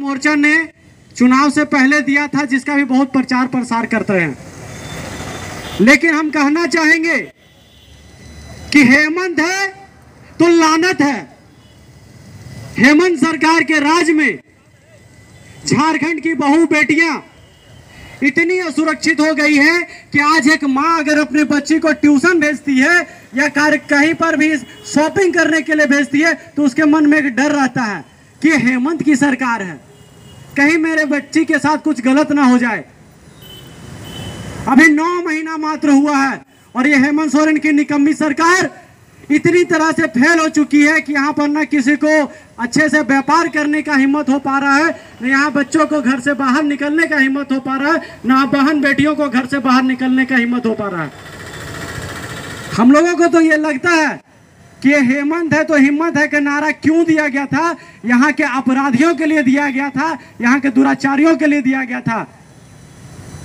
मोर्चा ने चुनाव से पहले दिया था, जिसका भी बहुत प्रचार प्रसार करते हैं। लेकिन हम कहना चाहेंगे कि हेमंत है तो लानत है। हेमंत सरकार के राज में झारखंड की बहू बेटियां इतनी असुरक्षित हो गई है कि आज एक माँ अगर अपने बच्ची को ट्यूशन भेजती है या कहीं पर भी शॉपिंग करने के लिए भेजती है तो उसके मन में एक डर रहता है कि हेमंत की सरकार है, कहीं मेरे बच्ची के साथ कुछ गलत ना हो जाए। अभी 9 महीना मात्र हुआ है और ये हेमंत सोरेन की निकम्मी सरकार इतनी तरह से फेल हो चुकी है कि यहाँ पर ना किसी को अच्छे से व्यापार करने का हिम्मत हो पा रहा है, न यहाँ बच्चों को घर से बाहर निकलने का हिम्मत हो पा रहा है, न बहन बेटियों को घर से बाहर निकलने का हिम्मत हो पा रहा है। हम लोगों को तो ये लगता है कि ये हेमंत है तो हिम्मत है का नारा क्यों दिया गया था? यहाँ के अपराधियों के लिए दिया गया था, यहाँ के दुराचारियों के लिए दिया गया था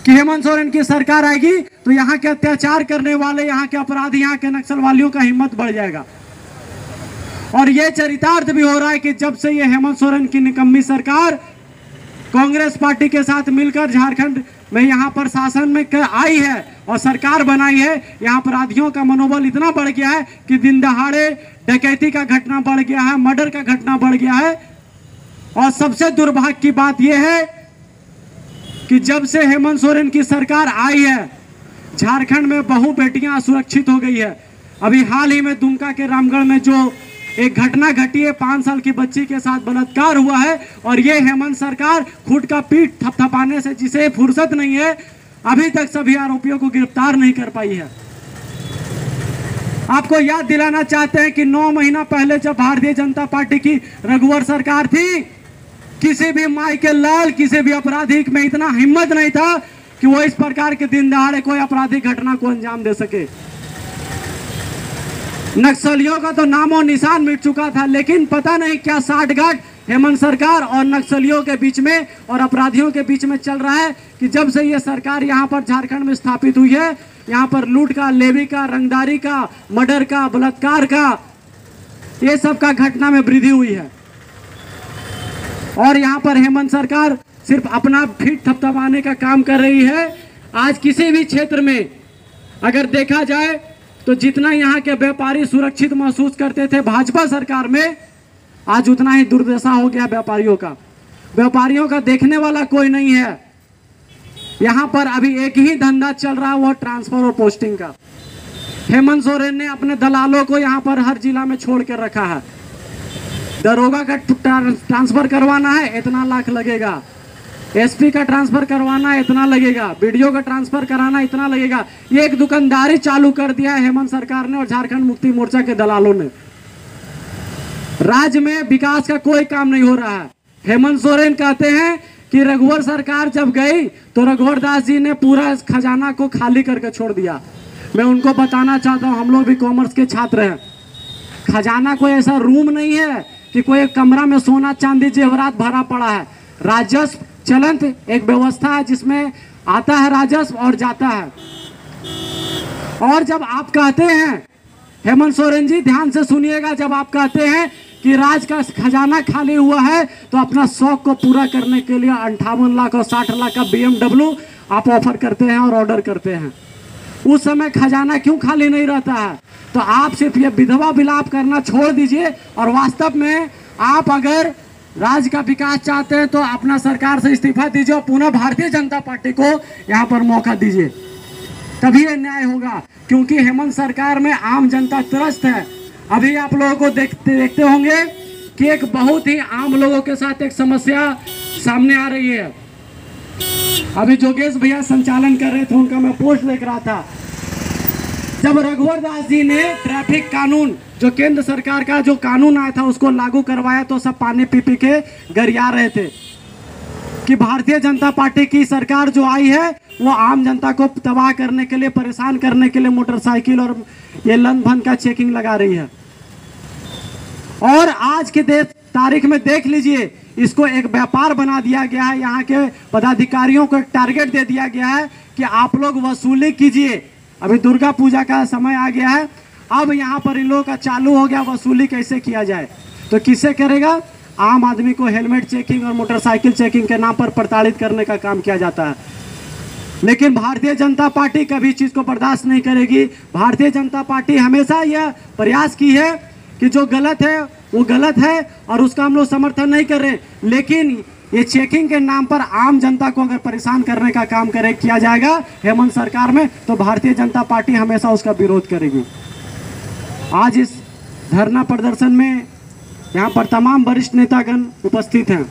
कि हेमंत सोरेन की सरकार आएगी तो यहाँ के अत्याचार करने वाले, यहाँ के अपराधी, यहाँ के नक्सलवादियों का हिम्मत बढ़ जाएगा। और ये चरितार्थ भी हो रहा है कि जब से ये हेमंत सोरेन की निकम्मी सरकार कांग्रेस पार्टी के साथ मिलकर झारखंड में यहाँ पर शासन में आई है और सरकार बनाई है, यहाँ अपराधियों का मनोबल इतना बढ़ गया है कि दिन दहाड़े डकैती का घटना बढ़ गया है, मर्डर का घटना बढ़ गया है। और सबसे दुर्भाग्य की बात यह है कि जब से हेमंत सोरेन की सरकार आई है झारखंड में बहू बेटियां असुरक्षित हो गई है। अभी हाल ही में दुमका के रामगढ़ में जो एक घटना घटी है, 5 साल की बच्ची के साथ बलात्कार हुआ है और ये हेमंत सरकार खुद का पीठ थपथपाने से जिसे फुर्सत नहीं है, अभी तक सभी आरोपियों को गिरफ्तार नहीं कर पाई है। आपको याद दिलाना चाहते हैं कि 9 महीना पहले जब भारतीय जनता पार्टी की रघुवर सरकार थी, किसी भी माई के लाल, किसी भी अपराधी में इतना हिम्मत नहीं था कि वो इस प्रकार के दिन दहाड़े कोई आपराधिक घटना को अंजाम दे सके। नक्सलियों का तो नामो निशान मिट चुका था, लेकिन पता नहीं क्या साठगांठ हेमंत सरकार और नक्सलियों के बीच में और अपराधियों के बीच में चल रहा है कि जब से ये सरकार यहाँ पर झारखंड में स्थापित हुई है, यहाँ पर लूट का, लेवी का, रंगदारी का, मर्डर का, बलात्कार का, ये सब का घटना में वृद्धि हुई है। और यहाँ पर हेमंत सरकार सिर्फ अपना पीठ थपथपाने का काम कर रही है। आज किसी भी क्षेत्र में अगर देखा जाए तो जितना यहाँ के व्यापारी सुरक्षित महसूस करते थे भाजपा सरकार में, आज उतना ही दुर्दशा हो गया व्यापारियों का। व्यापारियों का देखने वाला कोई नहीं है। यहाँ पर अभी एक ही धंधा चल रहा है, वो ट्रांसफर और पोस्टिंग का। हेमंत सोरेन ने अपने दलालों को यहाँ पर हर जिला में छोड़ कर रखा है। दरोगा का ट्रांसफर करवाना है, इतना लाख लगेगा। एसपी का ट्रांसफर करवाना है, इतना लगेगा। बीडीओ का ट्रांसफर कराना, इतना लगेगा। ये एक दुकानदारी चालू कर दिया है हेमंत सरकार ने और झारखंड मुक्ति मोर्चा के दलालों ने। राज्य में विकास का कोई काम नहीं हो रहा है। हेमंत सोरेन कहते हैं कि रघुवर सरकार जब गई तो रघुवर दास जी ने पूरा खजाना को खाली करके छोड़ दिया। मैं उनको बताना चाहता हूँ, हम लोग भी कॉमर्स के छात्र हैं। खजाना कोई ऐसा रूम नहीं है कि कोई एक कमरा में सोना चांदी जेवरात भरा पड़ा है। राजस्व चलंत एक व्यवस्था है जिसमें आता है राजस्व और जाता है। और जब आप कहते हैं, हेमंत सोरेन जी ध्यान से सुनिएगा, जब आप कहते हैं कि राज्य का खजाना खाली हुआ है तो अपना शौक को पूरा करने के लिए 58 लाख और 60 लाख का BMW आप ऑफर करते हैं और ऑर्डर करते हैं। उस समय खजाना क्यों खाली नहीं रहता है? तो आप सिर्फ ये विधवा विलाप करना छोड़ दीजिए और वास्तव में आप अगर राज्य का विकास चाहते हैं तो अपना सरकार से इस्तीफा दीजिए और पुनः भारतीय जनता पार्टी को यहाँ पर मौका दीजिए, तभी ये न्याय होगा। क्योंकि हेमंत सरकार में आम जनता त्रस्त है। अभी आप लोगों को देखते होंगे कि एक बहुत ही आम लोगों के साथ एक समस्या सामने आ रही है। अभी जोगेश भैया संचालन कर रहे थे, उनका मैं पोस्ट देख रहा था। जब रघुवर दास जी ने ट्रैफिक कानून, जो केंद्र सरकार का जो कानून आया था, उसको लागू करवाया तो सब पानी पी पी के गरिया रहे थे कि भारतीय जनता पार्टी की सरकार जो आई है वो आम जनता को तबाह करने के लिए, परेशान करने के लिए मोटरसाइकिल और ये लन धन का चेकिंग लगा रही है। और आज के तारीख में देख लीजिए, इसको एक व्यापार बना दिया गया है। यहाँ के पदाधिकारियों को एक टारगेट दे दिया गया है कि आप लोग वसूली कीजिए। अभी दुर्गा पूजा का समय आ गया है, अब यहाँ पर इन लोगों का चालू हो गया वसूली कैसे किया जाए। तो किससे करेगा? आम आदमी को हेलमेट चेकिंग और मोटरसाइकिल चेकिंग के नाम पर प्रताड़ित करने का काम किया जाता है। लेकिन भारतीय जनता पार्टी कभी चीज़ को बर्दाश्त नहीं करेगी। भारतीय जनता पार्टी हमेशा यह प्रयास की है कि जो गलत है वो गलत है और उसका हम लोग समर्थन नहीं कर रहे, लेकिन ये चेकिंग के नाम पर आम जनता को अगर परेशान करने का काम किया जाएगा हेमंत सरकार में, तो भारतीय जनता पार्टी हमेशा उसका विरोध करेगी। आज इस धरना प्रदर्शन में यहाँ पर तमाम वरिष्ठ नेतागण उपस्थित हैं,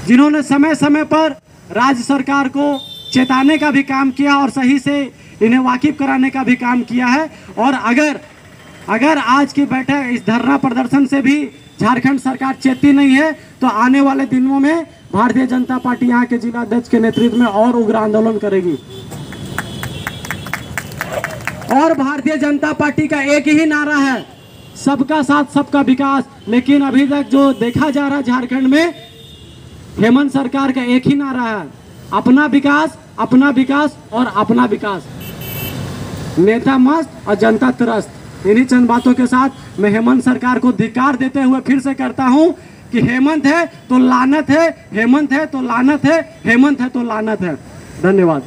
जिन्होंने समय समय पर राज्य सरकार को चेताने का भी काम किया और सही से इन्हें वाकिफ कराने का भी काम किया है। और अगर आज की बैठक इस धरना प्रदर्शन से भी झारखंड सरकार चेती नहीं है, तो आने वाले दिनों में भारतीय जनता पार्टी यहाँ के जिला अध्यक्ष के नेतृत्व में और उग्र आंदोलन करेगी। और भारतीय जनता पार्टी का एक ही नारा है, सबका साथ सबका विकास। लेकिन अभी तक जो देखा जा रहा है झारखंड में, हेमंत सरकार का एक ही नारा है, अपना विकास, अपना विकास और अपना विकास। नेता मस्त और जनता त्रस्त। इन्हीं चंद बातों के साथ मैं हेमंत सरकार को धिक्कार देते हुए फिर से करता हूं कि हेमंत है तो लानत है, हेमंत है तो लानत है, हेमंत है तो लानत है। धन्यवाद।